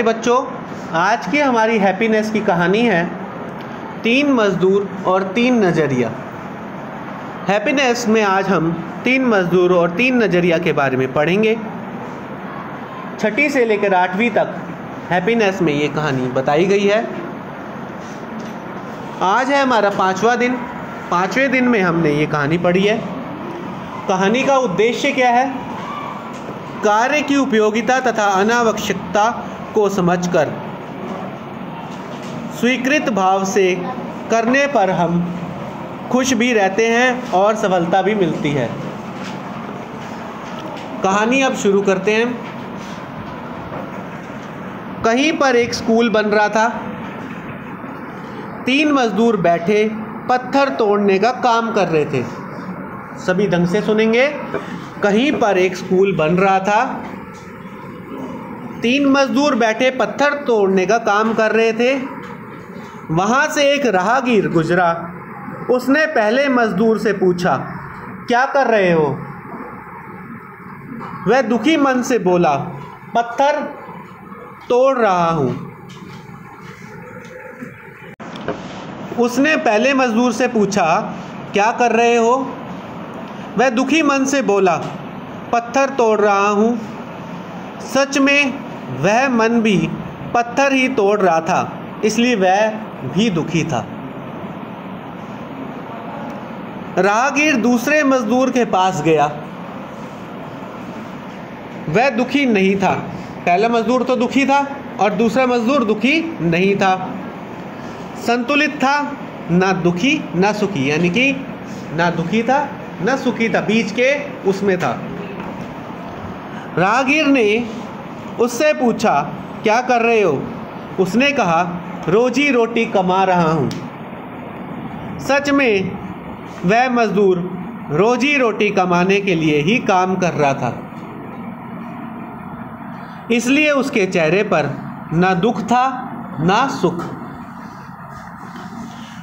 बच्चों, आज की हमारी हैप्पीनेस की कहानी है 3 मज़दूर और 3 नज़रिया। हैप्पीनेस में आज हम 3 मज़दूर और 3 नज़रिया के बारे में पढ़ेंगे। 6ठी से लेकर 8वीं तक हैप्पीनेस में ये कहानी बताई गई है। आज है हमारा 5वां दिन। 5वें दिन में हमने ये कहानी पढ़ी है। कहानी का उद्देश्य क्या है? कार्य की उपयोगिता तथा अनावश्यकता को समझकर स्वीकृत भाव से करने पर हम खुश भी रहते हैं और सफलता भी मिलती है। कहानी अब शुरू करते हैं। कहीं पर एक स्कूल बन रहा था। 3 मजदूर बैठे पत्थर तोड़ने का काम कर रहे थे। सभी ढंग से सुनेंगे। कहीं पर एक स्कूल बन रहा था। 3 मजदूर बैठे पत्थर तोड़ने का काम कर रहे थे। वहाँ से एक राहगीर गुजरा। उसने पहले मजदूर से पूछा, क्या कर रहे हो? वह दुखी मन से बोला, पत्थर तोड़ रहा हूँ। उसने पहले मजदूर से पूछा, क्या कर रहे हो? वह दुखी मन से बोला, पत्थर तोड़ रहा हूँ। सच में वह मन भी पत्थर ही तोड़ रहा था, इसलिए वह भी दुखी था। राहगीर दूसरे मजदूर के पास गया। वह दुखी नहीं था। पहला मजदूर तो दुखी था और दूसरा मजदूर दुखी नहीं था। संतुलित था, ना दुखी ना सुखी, यानी कि ना दुखी था ना सुखी था, बीच के उसमें था। राहगीर ने उससे पूछा, क्या कर रहे हो? उसने कहा, रोजी रोटी कमा रहा हूँ। सच में वह मजदूर रोजी रोटी कमाने के लिए ही काम कर रहा था, इसलिए उसके चेहरे पर ना दुख था ना सुख।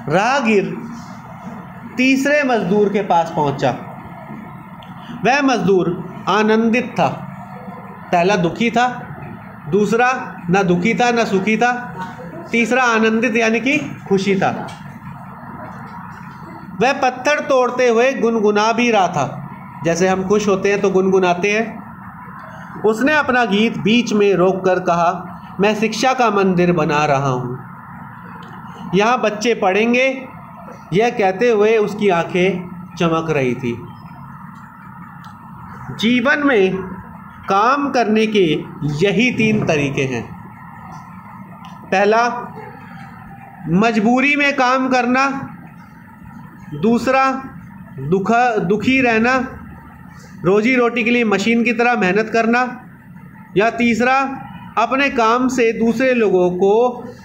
राहगीर तीसरे मजदूर के पास पहुंचा। वह मजदूर आनंदित था। पहला दुखी था, दूसरा ना दुखी था ना सुखी था, तीसरा आनंदित यानी कि खुशी था। वह पत्थर तोड़ते हुए गुनगुना भी रहा था। जैसे हम खुश होते हैं तो गुनगुनाते हैं। उसने अपना गीत बीच में रोककर कहा, मैं शिक्षा का मंदिर बना रहा हूँ। यहाँ बच्चे पढ़ेंगे। यह कहते हुए उसकी आंखें चमक रही थी। जीवन में काम करने के यही 3 तरीके हैं। पहला, मजबूरी में काम करना। दूसरा, दुखी रहना, रोजी रोटी के लिए मशीन की तरह मेहनत करना। या तीसरा, अपने काम से दूसरे लोगों को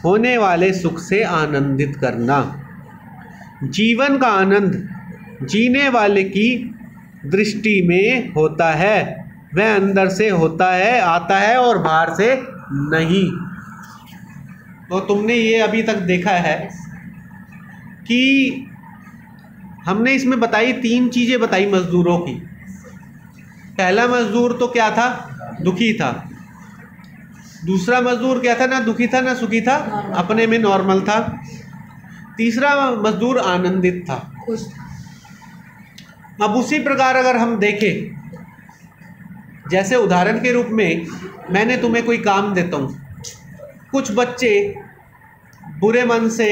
होने वाले सुख से आनंदित करना। जीवन का आनंद जीने वाले की दृष्टि में होता है। वह अंदर से होता है, आता है और बाहर से नहीं। तो तुमने ये अभी तक देखा है कि हमने इसमें बताई 3 चीज़ें बताई मज़दूरों की। पहला मज़दूर तो क्या था? दुखी था। दूसरा मज़दूर क्या था? ना दुखी था ना सुखी था, अपने में नॉर्मल था। तीसरा मज़दूर आनंदित था, खुश था। अब उसी प्रकार अगर हम देखें, जैसे उदाहरण के रूप में मैंने तुम्हें कोई काम देता हूँ। कुछ बच्चे बुरे मन से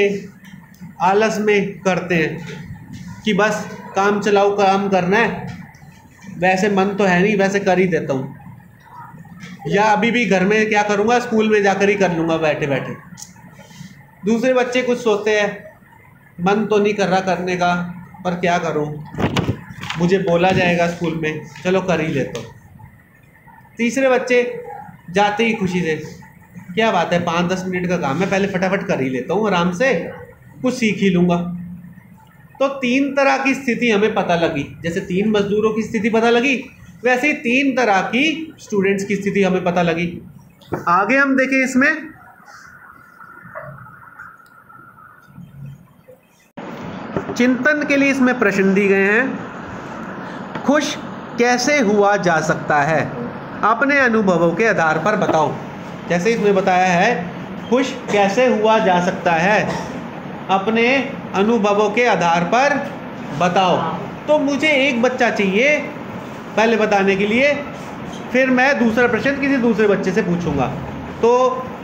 आलस में करते हैं कि बस काम चलाओ, काम करना है, वैसे मन तो है नहीं, वैसे कर ही देता हूँ, या अभी भी घर में क्या करूँगा, स्कूल में जाकर ही कर लूँगा बैठे बैठे। दूसरे बच्चे कुछ सोचते हैं, मन तो नहीं कर रहा करने का, पर क्या करूँ, मुझे बोला जाएगा स्कूल में, चलो कर ही लेता हूँ। तीसरे बच्चे जाते ही खुशी से, क्या बात है, 5-10 मिनट का काम है, पहले फटाफट कर ही लेता हूँ, आराम से कुछ सीख ही लूँगा। तो 3 तरह की स्थिति हमें पता लगी। जैसे 3 मजदूरों की स्थिति पता लगी, वैसे ही 3 तरह की स्टूडेंट्स की स्थिति हमें पता लगी। आगे हम देखें, इसमें चिंतन के लिए इसमें प्रश्न दिए गए हैं। खुश कैसे हुआ जा सकता है? अपने अनुभवों के आधार पर बताओ। जैसे इसमें बताया है खुश कैसे हुआ जा सकता है, अपने अनुभवों के आधार पर बताओ। तो मुझे एक बच्चा चाहिए पहले बताने के लिए, फिर मैं दूसरा प्रश्न किसी दूसरे बच्चे से पूछूंगा। तो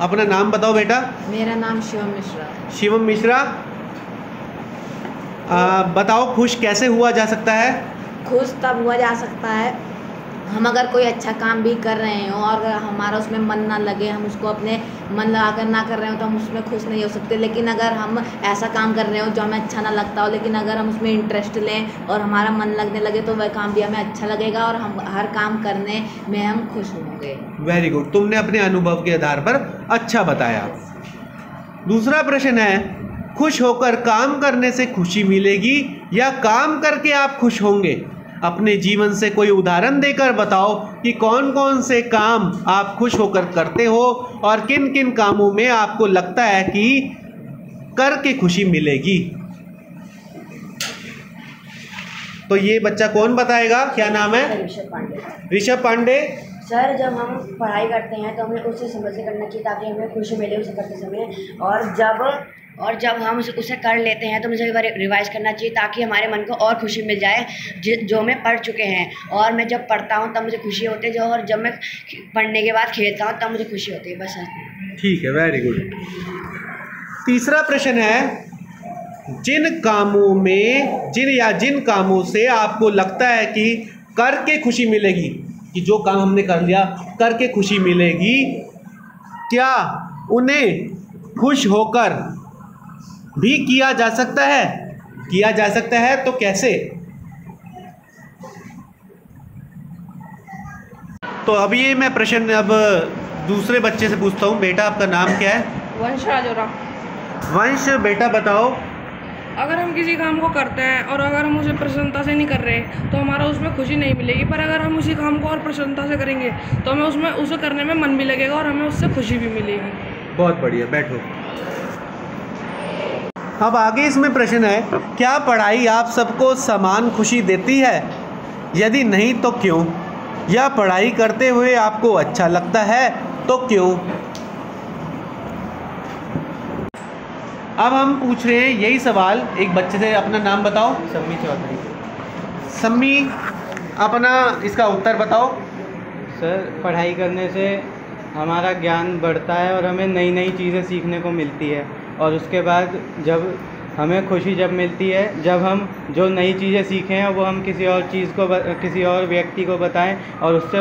अपना नाम बताओ बेटा। मेरा नाम शिवम मिश्रा। शिवम मिश्रा, बताओ खुश कैसे हुआ जा सकता है? खुश तब हुआ जा सकता है हम अगर कोई अच्छा काम भी कर रहे हो और अगर हमारा उसमें मन ना लगे, हम उसको अपने मन लगा कर ना कर रहे हो तो हम उसमें खुश नहीं हो सकते। लेकिन अगर हम ऐसा काम कर रहे हो जो हमें अच्छा ना लगता हो, लेकिन अगर हम उसमें इंटरेस्ट लें और हमारा मन लगने लगे तो वह काम भी हमें अच्छा लगेगा और हम हर काम करने में हम खुश होंगे। वेरी गुड, तुमने अपने अनुभव के आधार पर अच्छा बताया। दूसरा प्रश्न है, खुश होकर काम करने से खुशी मिलेगी या काम करके आप खुश होंगे? अपने जीवन से कोई उदाहरण देकर बताओ कि कौन कौन से काम आप खुश होकर करते हो और किन किन कामों में आपको लगता है कि करके खुशी मिलेगी। तो ये बच्चा कौन बताएगा, क्या नाम है? ऋषभ पांडे। ऋषभ पांडे। सर, जब हम पढ़ाई करते हैं तो हमें उसे समझ से करना चाहिए ताकि हमें खुशी मिले उसे करते समय, और जब हम उसे कर लेते हैं तो मुझे एक बार रिवाइज करना चाहिए ताकि हमारे मन को और खुशी मिल जाए जो मैं पढ़ चुके हैं। और मैं जब पढ़ता हूँ तब मुझे खुशी होती है, और जब मैं पढ़ने के बाद खेलता हूँ तब मुझे खुशी होती है। बस ठीक है, वेरी गुड। तीसरा प्रश्न है, जिन कामों से आपको लगता है कि करके खुशी मिलेगी, कि जो काम हमने कर लिया करके खुशी मिलेगी, क्या उन्हें खुश होकर भी किया जा सकता है? किया जा सकता है तो कैसे? तो अभी ये मैं प्रश्न अब दूसरे बच्चे से पूछता हूँ। बेटा आपका नाम क्या है? वंश राजोरा। वंश, बेटा बताओ। अगर हम किसी काम को करते हैं और अगर हम उसे प्रसन्नता से नहीं कर रहे तो हमारा उसमें खुशी नहीं मिलेगी, पर अगर हम उसी काम को और प्रसन्नता से करेंगे तो हमें उसमें उसे करने में मन भी लगेगा और हमें उससे खुशी भी मिलेगी। बहुत बढ़िया, बैठो। अब आगे इसमें प्रश्न है, क्या पढ़ाई आप सबको समान खुशी देती है? यदि नहीं तो क्यों? या पढ़ाई करते हुए आपको अच्छा लगता है तो क्यों? अब हम पूछ रहे हैं यही सवाल एक बच्चे से। अपना नाम बताओ। सम्मी चौधरी। सम्मी, अपना इसका उत्तर बताओ। सर, पढ़ाई करने से हमारा ज्ञान बढ़ता है और हमें नई नई चीज़ें सीखने को मिलती है, और उसके बाद जब हमें खुशी जब मिलती है जब हम जो नई चीज़ें सीखे हैं वो हम किसी और व्यक्ति को बताएं और उससे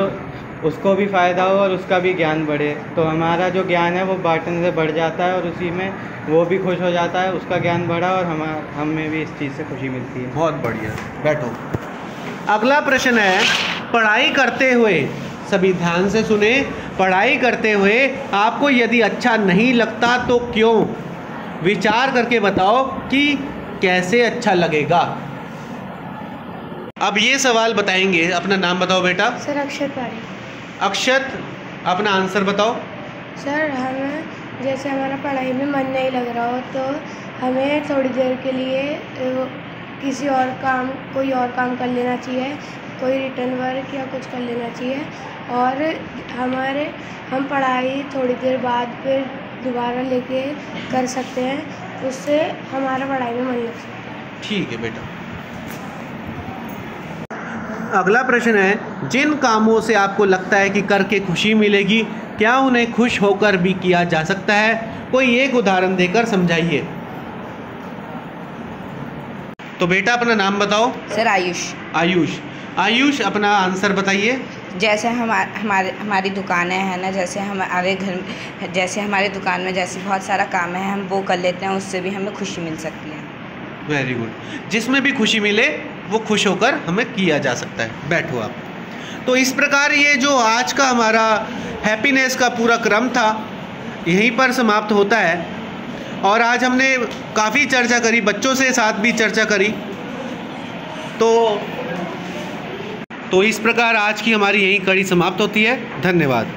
उसको भी फ़ायदा हो और उसका भी ज्ञान बढ़े, तो हमारा जो ज्ञान है वो बांटने से बढ़ जाता है और उसी में वो भी खुश हो जाता है, उसका ज्ञान बढ़ा और हमें भी इस चीज़ से खुशी मिलती है। बहुत बढ़िया, बैठो। अगला प्रश्न है, पढ़ाई करते हुए, सभी ध्यान से सुने, पढ़ाई करते हुए आपको यदि अच्छा नहीं लगता तो क्यों? विचार करके बताओ कि कैसे अच्छा लगेगा। अब ये सवाल बताएंगे। अपना नाम बताओ बेटा। सर, अक्षत पारी। अक्षत, अपना आंसर बताओ। सर, हमें जैसे हमारा पढ़ाई में मन नहीं लग रहा हो तो हमें थोड़ी देर के लिए कोई और काम कर लेना चाहिए, कोई रिटर्न वर्क या कुछ कर लेना चाहिए, और हम पढ़ाई थोड़ी देर बाद फिर दोबारा लेके कर सकते हैं, उससे हमारा पढ़ाई में मन लग सकता है। ठीक है बेटा। अगला प्रश्न है, जिन कामों से आपको लगता है कि करके खुशी मिलेगी, क्या उन्हें खुश होकर भी किया जा सकता है? कोई एक उदाहरण देकर समझाइए। तो बेटा अपना नाम बताओ। सर, आयुष। आयुष, अपना आंसर बताइए। जैसे हमारी दुकानें हैं ना, जैसे हमारे दुकान में जैसे बहुत सारा काम है, हम वो कर लेते हैं, उससे भी हमें खुशी मिल सकती है। Very good. जिसमें भी खुशी मिले वो खुश होकर हमें किया जा सकता है। बैठो आप। तो इस प्रकार ये जो आज का हमारा हैप्पीनेस का पूरा क्रम था यहीं पर समाप्त होता है, और आज हमने काफ़ी चर्चा करी, बच्चों से साथ भी चर्चा करी। तो इस प्रकार आज की हमारी यही कड़ी समाप्त होती है। धन्यवाद।